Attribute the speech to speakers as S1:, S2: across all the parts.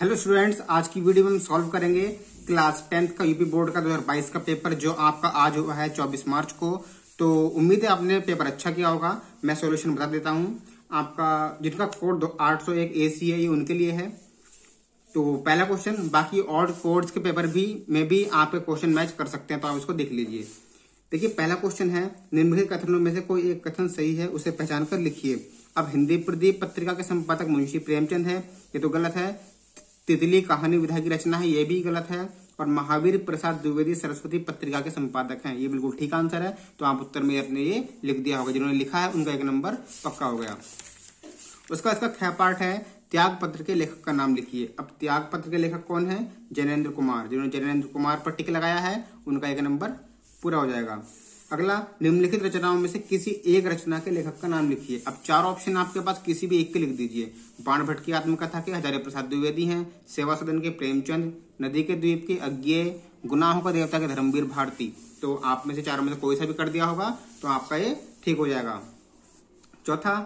S1: Hello students, आज की video में हम सॉल्व करेंगे क्लास 10th का यूपी बोर्ड का 2022 का पेपर जो आपका आज हुआ है 24 मार्च को। तो उम्मीद है आपने पेपर अच्छा किया होगा। मैं सॉल्यूशन बता देता हूं। आपका जिनका कोड 801 AC है ये उनके लिए है। तो पहला क्वेश्चन, बाकी और कोड्स के पेपर में भी आपके क्वेश्चन मैच कर सकते हैं, तो आप इसको देख लीजिए। देखिए पहला क्वेश्चन है, निम्नलिखित कथनों में से कोई एक कथन सही है, उसे पहचान कर लिखिए। अब हिंदी प्रदीप पत्रिका के संपादक मुंशी प्रेमचंद है, ये तो गलत है। तितली कहानी विधा की रचना है, ये भी गलत है। और महावीर प्रसाद द्विवेदी सरस्वती पत्रिका के संपादक हैं, ये बिल्कुल ठीक आंसर है। तो आप उत्तर में अपने ये लिख दिया होगा। जिन्होंने लिखा है उनका 1 नंबर पक्का हो गया। उसका इसका ख पार्ट है, त्याग पत्र के लेखक का नाम लिखिए। अब त्याग पत्र के लेखक कौन है? जैनेन्द्र कुमार। जिन्होंने जैनेन्द्र कुमार पर टिक लगाया है उनका 1 नंबर पूरा हो जाएगा। अगला, निम्नलिखित रचनाओं में से किसी एक रचना के लेखक का नाम लिखिए। अब 4 ऑप्शन आपके पास, किसी भी एक के लिख दीजिए। बाण भट्ट की आत्मकथा के हजारी प्रसाद द्विवेदी हैं, सेवा सदन के प्रेमचंद, नदी के द्वीप के अज्ञेय, गुनाहों का देवता के धर्मवीर भारती। तो आप में से 4 में से कोई सा भी कर दिया होगा तो आपका ये ठीक हो जाएगा। चौथा,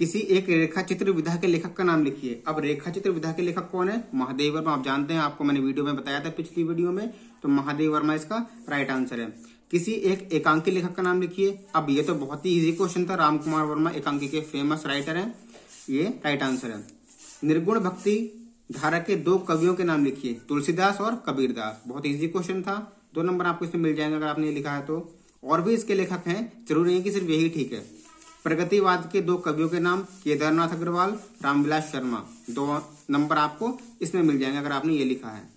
S1: किसी एक रेखा चित्र विधा के लेखक का नाम लिखिए। अब रेखा चित्र विधा के लेखक कौन है? महादेव वर्मा। आप जानते हैं, आपको मैंने वीडियो में बताया था पिछली वीडियो में। तो महादेव वर्मा इसका राइट आंसर है। किसी एक एकांकी लेखक का नाम लिखिए। अब ये तो बहुत ही इजी क्वेश्चन था। राम कुमार वर्मा एकांकी के फेमस राइटर हैं, ये राइट आंसर है। निर्गुण भक्ति धारा के 2 कवियों के नाम लिखिए। तुलसीदास और कबीरदास। बहुत इजी क्वेश्चन था, 2 नंबर आपको इसमें मिल जाएंगे अगर आपने लिखा है तो। और भी इसके लेखक हैं, जरूरी नहीं कि सिर्फ यही ठीक है। प्रगतिवाद के 2 कवियों के नाम, केदारनाथ अग्रवाल, रामविलास शर्मा। 2 नंबर आपको इसमें मिल जाएंगे अगर आपने ये लिखा है।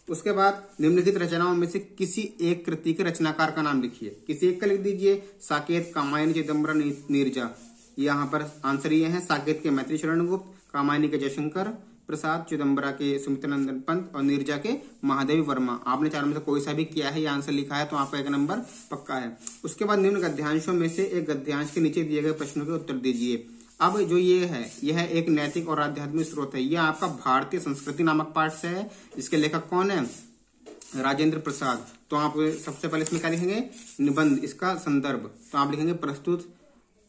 S1: उसके बाद, निम्नलिखित रचनाओं में से किसी एक कृति के रचनाकार का नाम लिखिए। किसी एक का लिख दीजिए। साकेत, कामायनी, चिदम्बरम, नीरजा। यहाँ पर आंसर ये है, साकेत के मैत्री शरण गुप्त, कामायनी के जयशंकर प्रसाद, चिदम्बरा के सुमित्रानंदन पंत और नीरजा के महादेवी वर्मा। आपने 4 में से कोई सा भी किया है, ये आंसर लिखा है तो आपका 1 नंबर पक्का है। उसके बाद निम्न गद्यांशों में से एक गद्यांश के नीचे दिए गए प्रश्नों के उत्तर दीजिए। अब जो ये है, यह एक नैतिक और आध्यात्मिक स्रोत है। यह आपका भारतीय संस्कृति नामक पाठ से है। इसके लेखक कौन है? राजेंद्र प्रसाद। तो आप सबसे पहले इसमें क्या लिखेंगे? निबंध, इसका संदर्भ। तो आप लिखेंगे प्रस्तुत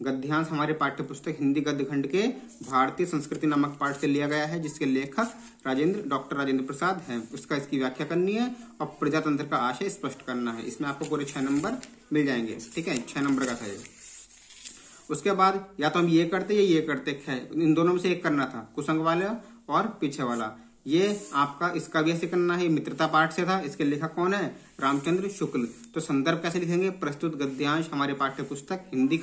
S1: गद्यांश हमारे पाठ्य पुस्तक हिंदी गद्य खंड के भारतीय संस्कृति नामक पाठ से लिया गया है, जिसके लेखक डॉक्टर राजेंद्र प्रसाद हैं। उसका इसकी व्याख्या करनी है और प्रजातंत्र का आशय स्पष्ट करना है। इसमें आपको पूरे 6 नंबर मिल जाएंगे। ठीक है, 6 नंबर का था ये। उसके बाद या तो हम ये करते या ये करते, इन दोनों में से एक करना था, कुसंग वाला और पीछे वाला। ये आपका इसका भी ऐसे करना है, मित्रता पाठ से था। इसके लेखक कौन है? रामचंद्र शुक्ल। तो संदर्भ कैसे लिखेंगे? प्रस्तुत गद्यांश हमारे पाठ्य पुस्तक हिंदी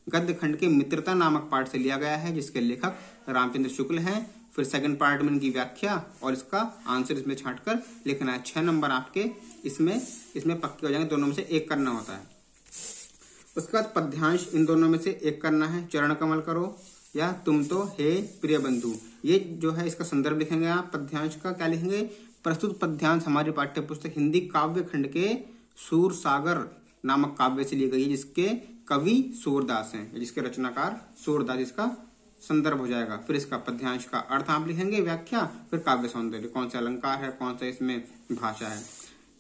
S1: गद्य खंड के मित्रता नामक पाठ से लिया गया है, जिसके लेखक रामचंद्र शुक्ल हैं। फिर सेकंड पार्ट में इनकी व्याख्या और इसका आंसर इसमें छांटकर लिखना है। 6 नंबर आपके इसमें पक्के हो जाएंगे। दोनों में से एक करना होता है। उसके बाद पद्यांश, इन दोनों में से एक करना है। चरण कमल करो या तुम तो हे प्रिय बंधु। ये जो है इसका संदर्भ लिखेंगे आप। पद्यांश का क्या लिखेंगे? प्रस्तुत पद्यांश हमारी पाठ्य पुस्तक हिंदी काव्य खंड के सूर सागर नामक काव्य से ली गई है, जिसके कवि सूरदास हैं, जिसके रचनाकार सूरदास। इसका संदर्भ हो जाएगा। फिर इसका पद्यांश का अर्थ आप लिखेंगे, व्याख्या, फिर काव्य सौंदर्य, कौन सा अलंकार है, कौन सा इसमें भाषा है।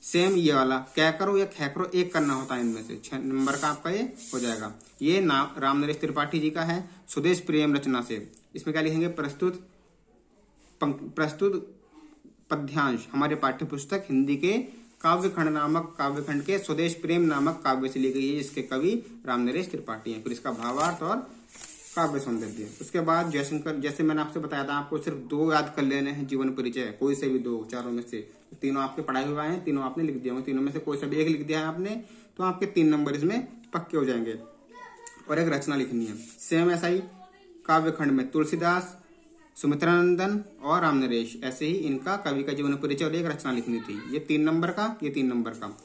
S1: सेम ये वाला क्या करो या ख करो, एक करना होता है इनमें से। 6 नंबर का आपका ये हो जाएगा। ये नाम राम नरेश त्रिपाठी जी का है, स्वदेश प्रेम रचना से। इसमें क्या लिखेंगे? प्रस्तुत पद्यांश हमारे पाठ्य पुस्तक हिंदी के काव्य खंड के स्वदेश प्रेम नामक काव्य से ली गई है, जिसके कवि राम नरेश त्रिपाठी हैं। फिर इसका भावार्थ और काव्य सौंदर्य। उसके बाद जयशंकर, जैसे मैंने आपसे बताया था, आपको सिर्फ 2 याद कर लेने हैं, जीवन परिचय, कोई से भी 2, 4 में से। तीनों आपके पढ़ाए हुए हैं, तीनों आपने लिख दिया होंगे। तीनों में से कोई सा भी एक लिख दिया है आपने, तो आपके 3 नंबर इसमें पक्के हो जाएंगे। और एक रचना लिखनी है सेम ऐसा ही, काव्य खंड में तुलसीदास, सुमित्रानंदन और राम नरेश। ऐसे ही इनका कवि का जीवन परिचय और एक रचना लिखनी थी। ये 3 नंबर का, ये 3 नंबर का।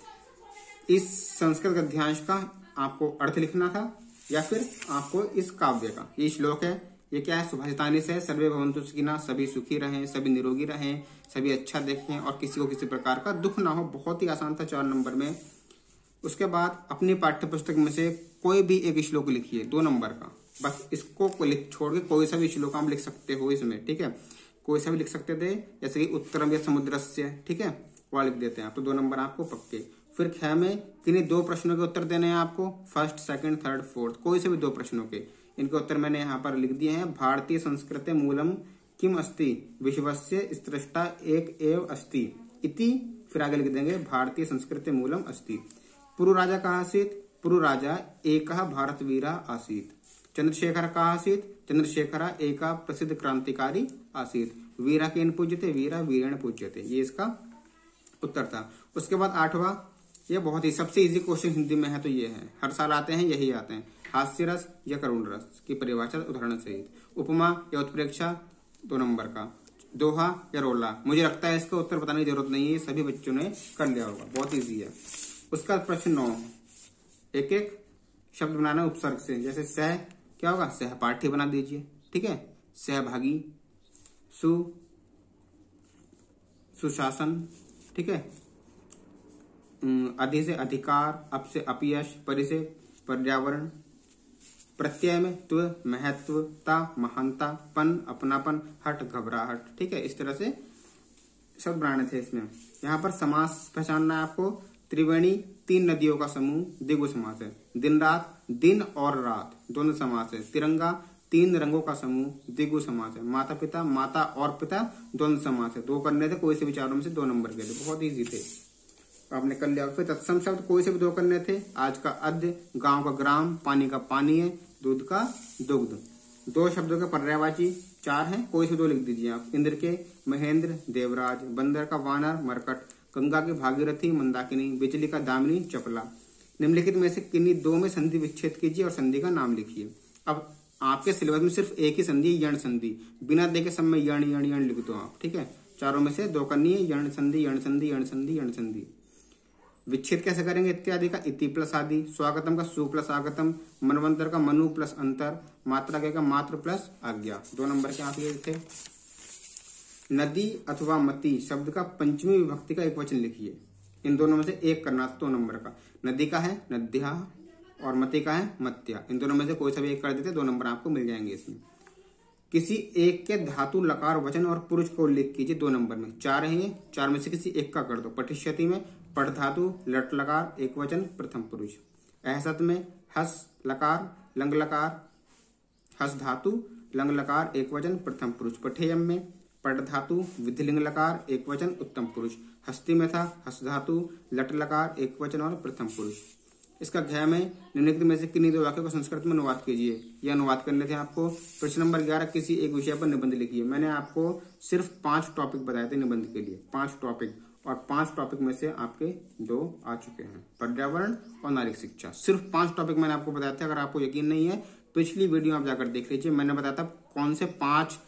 S1: इस संस्कृत गद्यांश का आपको अर्थ लिखना था, या फिर आपको इस काव्य का, ये श्लोक है, ये क्या है? सुभाषितानी से, सर्वे भवन्तु सुखिनः, सभी सुखी रहें, सभी निरोगी रहें, सभी अच्छा देखें और किसी को किसी प्रकार का दुख ना हो। बहुत ही आसान था, 4 नंबर में। उसके बाद अपनी पाठ्य पुस्तक में से कोई भी एक श्लोक लिखिए, 2 नंबर का। बस इसको छोड़ के कोई सा भी श्लोक आप लिख सकते हो इसमें। ठीक है, कोई सा भी लिख सकते थे, जैसे कि उत्तरम या समुद्रस्य। ठीक है, वह लिख देते हैं आप, तो 2 नंबर आपको पक्के। फिर ख में किन्हीं 2 प्रश्नों के उत्तर देने हैं आपको, फर्स्ट, सेकंड, थर्ड, फोर्थ, कोई से भी 2 प्रश्नों के। इनके उत्तर मैंने यहाँ पर लिख दिए हैं। भारतीय संस्कृति मूलम किम अस्ति विश्वस्य स्रष्टा एक एव अस्ति इति, फिर आगे लिख देंगे भारतीय संस्कृति मूलम अस्ति। पुरु राजा कः आसीत्? पुरु राजा एकः भारतवीरः आसीत्। चंद्रशेखर कः आसीत्? चंद्रशेखर एक प्रसिद्ध क्रांतिकारी आसीत्। वीरा केन पूज्यते? वीरा वीरेण पूज्यते। ये इसका उत्तर था। उसके बाद 8वां, ये बहुत ही सबसे इजी क्वेश्चन हिंदी में है तो ये है, हर साल आते हैं यही आते हैं। हास्य रस या करुण रस की परिभाषा उदाहरण सहित। उपमा या उत्प्रेक्षा 2 नंबर का। दोहा या रोला, मुझे लगता है इसका उत्तर बताने की जरूरत नहीं है, सभी बच्चों ने कर लिया होगा, बहुत इजी है। उसका प्रश्न 9, एक एक शब्द बनाना उपसर्ग से। जैसे सह क्या होगा? सहपाठी बना दीजिए, ठीक है। सहभागी, सुशासन, ठीक है। अधि से अधिकार, अप से अपयश, परि से पर्यावरण। प्रत्यय में त्व, महत्वता, महानता, पन, अपनापन, हट, घबराहट, ठीक है। इस तरह से शब्द बनाने थे इसमें। यहाँ पर समास पहचानना है आपको। त्रिवेणी 3 नदियों का समूह द्विगु समास है। दिन रात, दिन और रात दोनों समास है। तिरंगा 3 रंगों का समूह द्विगु समास है। माता पिता, माता और पिता दोनों समास है। 2 करने थे, कोई से भी चारों में से 2 नंबर के थे, बहुत ईजी थे, आपने कर लिया। फिर तत्सम शब्द कोई से भी 2 करने थे। आज का अद्य, गांव का ग्राम, पानी का पानी है, दूध का दुग्ध। 2 शब्दों के पर्यायवाची 4 हैं, कोई से 2 लिख दीजिए आप। इंद्र के महेंद्र, देवराज। बंदर का वानर, मरकट। गंगा की भागीरथी, मंदाकिनी। बिजली का दामिनी, चपला। निम्नलिखित में से किन्हीं 2 में संधि विच्छेद कीजिए और संधि का नाम लिखिए। अब आपके सिलेबस में सिर्फ एक ही संधि, यण संधि, बिना देखे सब में यण यण यण लिख दो आप, ठीक है। चारों में से 2 करनी है, यण संधि, यण संधि, यण संधि, यण संधि। विच्छेद कैसे करेंगे? इत्यादि का इति प्लस आदि। स्वागतम का सु प्लस आगतम। मनवंतर का मनु प्लस अंतर। मात्रा का मात्र प्लस आज्ञा। 2 नंबर के आप ये थे। नदी अथवा मती शब्द का पंचमी विभक्ति का एक वचन लिखिए। इन दोनों में से एक करना, 2 नंबर का। नदी का है नद्या और मती का है मत्या। इन दोनों में से कोई सा भी एक कर देते 2 नंबर आपको मिल जाएंगे इसमें। किसी एक के धातु लकार वचन और पुरुष को उल्लेख कीजिए 2 नंबर में। 4 है, 4 में से किसी एक का कर दो। पठिष्यति में पठ धातु, लट लकार, एक वचन, प्रथम पुरुष। अहसत में हस लकार, लंग लकार, हस धातु, लंग लकार, एक वचन, प्रथम पुरुष। पठेयम में पट धातु, विधिलिंग लकार, एक वचन, उत्तम पुरुष। हस्ती में था हस धातु, लट लकार, एक वचन और प्रथम पुरुष। इसका घ में निम्नलिखित में से किन्हीं 2 वाक्यों को संस्कृत में अनुवाद कीजिए। यह अनुवाद करने थे आपको। प्रश्न नंबर 11, किसी एक विषय पर निबंध लिखिए। मैंने आपको सिर्फ 5 टॉपिक बताए थे निबंध के लिए, 5 टॉपिक, और 5 टॉपिक में से आपके 2 आ चुके हैं, पर्यावरण और नागरिक शिक्षा। सिर्फ 5 टॉपिक मैंने आपको बताया था। अगर आपको यकीन नहीं है, पिछली वीडियो आप जाकर देख लीजिए, मैंने बताया था कौन से 5